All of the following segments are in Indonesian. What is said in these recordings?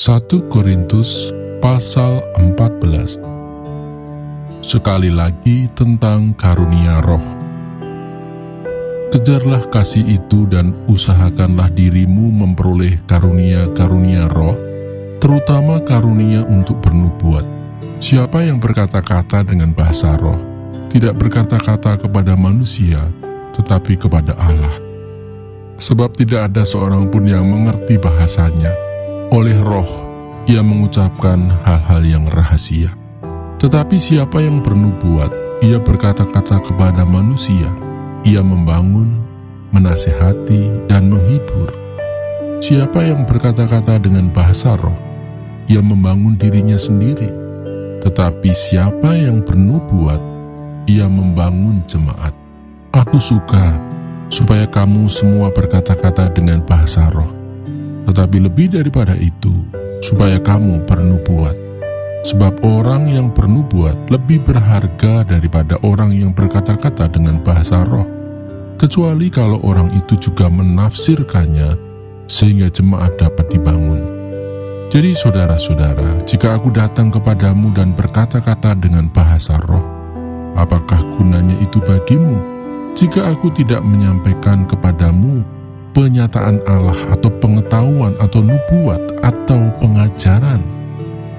1 Korintus pasal 14. Sekali lagi tentang karunia roh. Kejarlah kasih itu dan usahakanlah dirimu memperoleh karunia-karunia roh, terutama karunia untuk bernubuat. Siapa yang berkata-kata dengan bahasa roh, tidak berkata-kata kepada manusia, tetapi kepada Allah. Sebab tidak ada seorang pun yang mengerti bahasanya. Oleh roh, ia mengucapkan hal-hal yang rahasia. Tetapi siapa yang bernubuat, ia berkata-kata kepada manusia. Ia membangun, menasehati, dan menghibur. Siapa yang berkata-kata dengan bahasa roh, ia membangun dirinya sendiri. Tetapi siapa yang bernubuat, ia membangun jemaat. Aku suka supaya kamu semua berkata-kata dengan bahasa roh. Tetapi lebih daripada itu, supaya kamu bernubuat. Sebab orang yang bernubuat lebih berharga daripada orang yang berkata-kata dengan bahasa roh, kecuali kalau orang itu juga menafsirkannya, sehingga jemaat dapat dibangun. Jadi saudara-saudara, jika aku datang kepadamu dan berkata-kata dengan bahasa roh, apakah gunanya itu bagimu? Jika aku tidak menyampaikan kepadamu penyataan Allah atau pengetahuan atau nubuat atau pengajaran,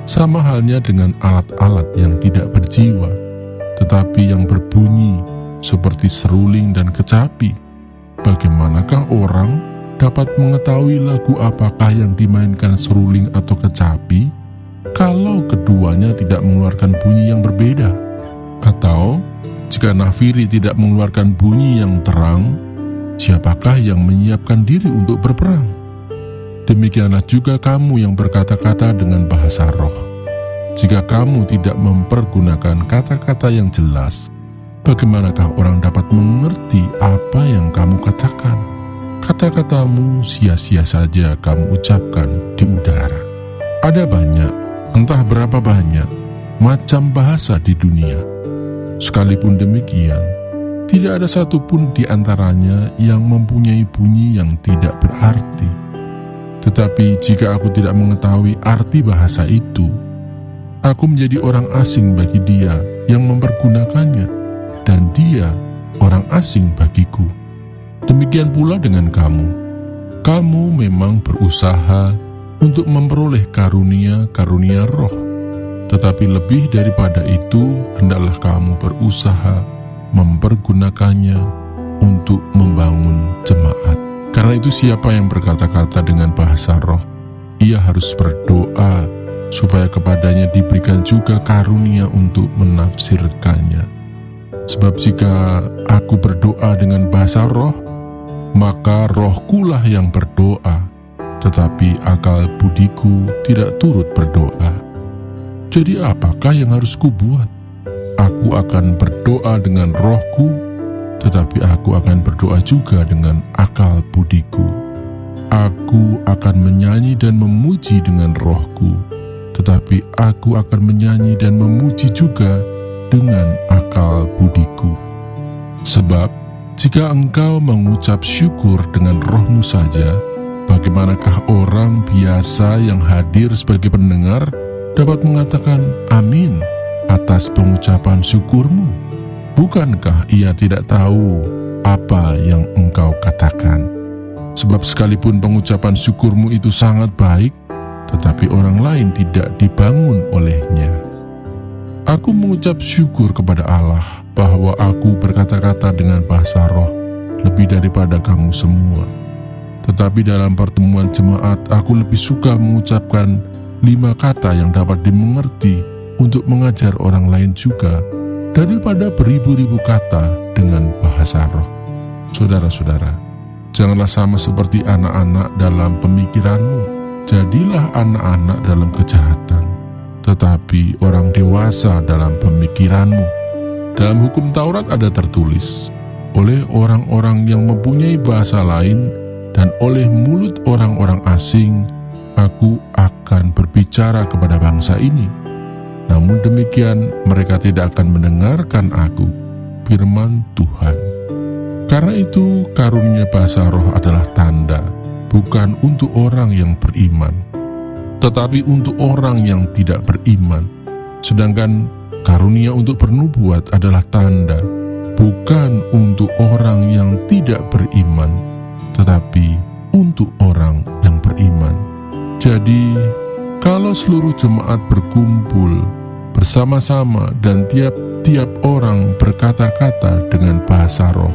sama halnya dengan alat-alat yang tidak berjiwa, tetapi yang berbunyi seperti seruling dan kecapi. Bagaimanakah orang dapat mengetahui lagu apakah yang dimainkan seruling atau kecapi, kalau keduanya tidak mengeluarkan bunyi yang berbeda? Atau jika nafiri tidak mengeluarkan bunyi yang terang, siapakah yang menyiapkan diri untuk berperang? Demikianlah juga kamu yang berkata-kata dengan bahasa roh. Jika kamu tidak mempergunakan kata-kata yang jelas, bagaimanakah orang dapat mengerti apa yang kamu katakan? Kata-katamu sia-sia saja kamu ucapkan di udara. Ada banyak, entah berapa banyak, macam bahasa di dunia. Sekalipun demikian, tidak ada satupun di antaranya yang mempunyai bunyi yang tidak berarti. Tetapi jika aku tidak mengetahui arti bahasa itu, aku menjadi orang asing bagi dia yang mempergunakannya, dan dia orang asing bagiku. Demikian pula dengan kamu. Kamu memang berusaha untuk memperoleh karunia-karunia roh, tetapi lebih daripada itu, hendaklah kamu berusaha mempergunakannya untuk membangun jemaat. Karena itu siapa yang berkata-kata dengan bahasa roh, ia harus berdoa supaya kepadanya diberikan juga karunia untuk menafsirkannya. Sebab jika aku berdoa dengan bahasa roh, maka rohkulah yang berdoa, tetapi akal budiku tidak turut berdoa. Jadi apakah yang harus kubuat? Aku akan berdoa dengan rohku, tetapi aku akan berdoa juga dengan akal budiku. Aku akan menyanyi dan memuji dengan rohku, tetapi aku akan menyanyi dan memuji juga dengan akal budiku. Sebab jika engkau mengucap syukur dengan rohmu saja, bagaimanakah orang biasa yang hadir sebagai pendengar dapat mengatakan amin atas pengucapan syukurmu? Bukankah ia tidak tahu apa yang engkau katakan? Sebab sekalipun pengucapan syukurmu itu sangat baik, tetapi orang lain tidak dibangun olehnya. Aku mengucap syukur kepada Allah bahwa aku berkata-kata dengan bahasa roh lebih daripada kamu semua. Tetapi dalam pertemuan jemaat, aku lebih suka mengucapkan 5 kata yang dapat dimengerti untuk mengajar orang lain juga, daripada beribu-ribu kata dengan bahasa roh. Saudara-saudara, janganlah sama seperti anak-anak dalam pemikiranmu. Jadilah anak-anak dalam kejahatan, tetapi orang dewasa dalam pemikiranmu. Dalam hukum Taurat ada tertulis, oleh orang-orang yang mempunyai bahasa lain dan oleh mulut orang-orang asing, aku akan berbicara kepada bangsa ini. Namun demikian, mereka tidak akan mendengarkan aku, firman Tuhan. Karena itu, karunia bahasa roh adalah tanda, bukan untuk orang yang beriman. tetapi untuk orang yang tidak beriman. Sedangkan karunia untuk bernubuat adalah tanda, bukan untuk orang yang tidak beriman, tetapi untuk orang yang beriman. Jadi, kalau seluruh jemaat berkumpul bersama-sama dan tiap-tiap orang berkata-kata dengan bahasa roh,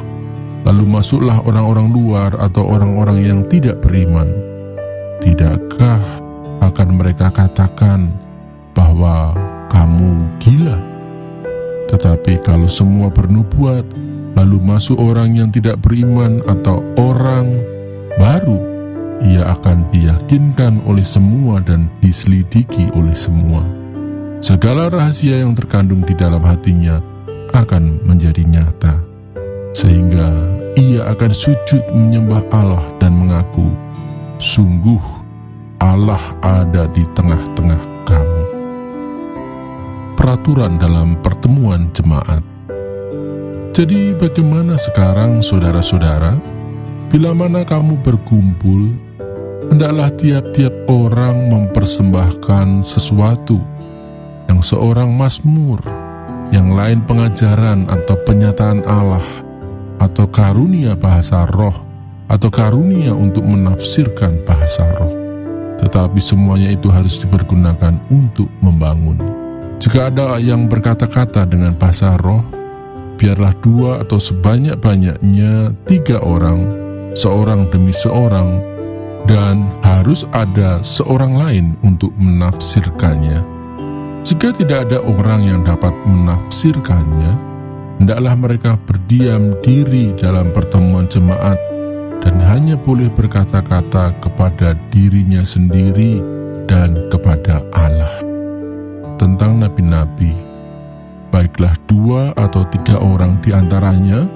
lalu masuklah orang-orang luar atau orang-orang yang tidak beriman, tidakkah akan mereka katakan bahwa kamu gila? Tetapi kalau semua bernubuat, lalu masuk orang yang tidak beriman atau orang baru, ia akan diyakinkan oleh semua dan diselidiki oleh semua. Segala rahasia yang terkandung di dalam hatinya akan menjadi nyata, sehingga ia akan sujud menyembah Allah dan mengaku, sungguh Allah ada di tengah-tengah kamu. Peraturan dalam pertemuan jemaat. Jadi bagaimana sekarang saudara-saudara? Bila mana kamu berkumpul, hendaklah tiap-tiap orang mempersembahkan sesuatu, yang seorang mazmur, yang lain pengajaran atau penyataan Allah, atau karunia bahasa roh, atau karunia untuk menafsirkan bahasa roh. Tetapi semuanya itu harus dipergunakan untuk membangun. Jika ada yang berkata-kata dengan bahasa roh, biarlah 2 atau sebanyak-banyaknya 3 orang, seorang demi seorang, dan harus ada seorang lain untuk menafsirkannya. Jika tidak ada orang yang dapat menafsirkannya, hendaklah mereka berdiam diri dalam pertemuan jemaat dan hanya boleh berkata-kata kepada dirinya sendiri dan kepada Allah. Tentang nabi-nabi, baiklah 2 atau 3 orang di antaranya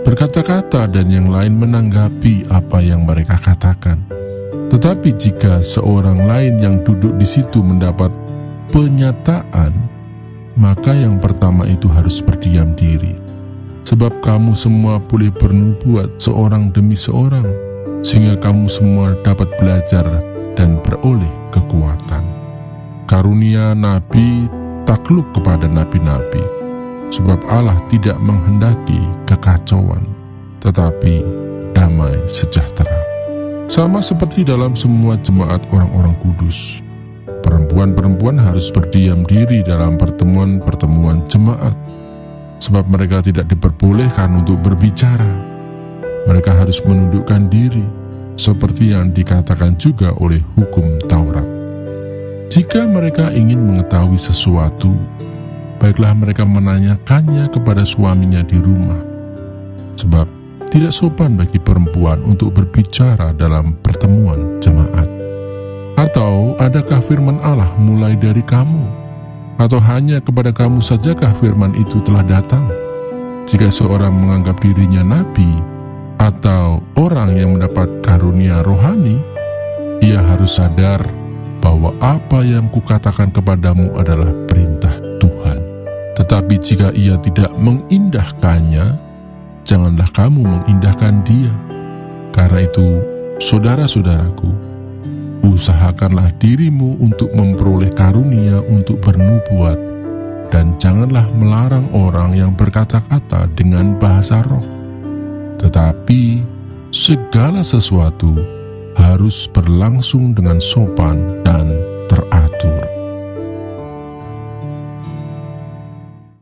berkata-kata dan yang lain menanggapi apa yang mereka katakan. Tetapi jika seorang lain yang duduk di situ mendapat penyataan, maka yang pertama itu harus berdiam diri. Sebab kamu semua boleh bernubuat seorang demi seorang, sehingga kamu semua dapat belajar dan beroleh kekuatan. Karunia nabi takluk kepada nabi-nabi, sebab Allah tidak menghendaki kekacauan, tetapi damai sejahtera. Sama seperti dalam semua jemaat orang-orang kudus, perempuan-perempuan harus berdiam diri dalam pertemuan-pertemuan jemaat, sebab mereka tidak diperbolehkan untuk berbicara. Mereka harus menundukkan diri, seperti yang dikatakan juga oleh hukum Taurat. Jika mereka ingin mengetahui sesuatu, baiklah mereka menanyakannya kepada suaminya di rumah, sebab tidak sopan bagi perempuan untuk berbicara dalam pertemuan jemaat. Atau adakah firman Allah mulai dari kamu? Atau hanya kepada kamu sajakah firman itu telah datang? Jika seorang menganggap dirinya nabi atau orang yang mendapat karunia rohani, ia harus sadar bahwa apa yang kukatakan kepadamu adalah perintah Tuhan. Tetapi jika ia tidak mengindahkannya, janganlah kamu mengindahkan dia. Karena itu, saudara-saudaraku, usahakanlah dirimu untuk memperoleh karunia untuk bernubuat, dan janganlah melarang orang yang berkata-kata dengan bahasa roh. Tetapi segala sesuatu harus berlangsung dengan sopan dan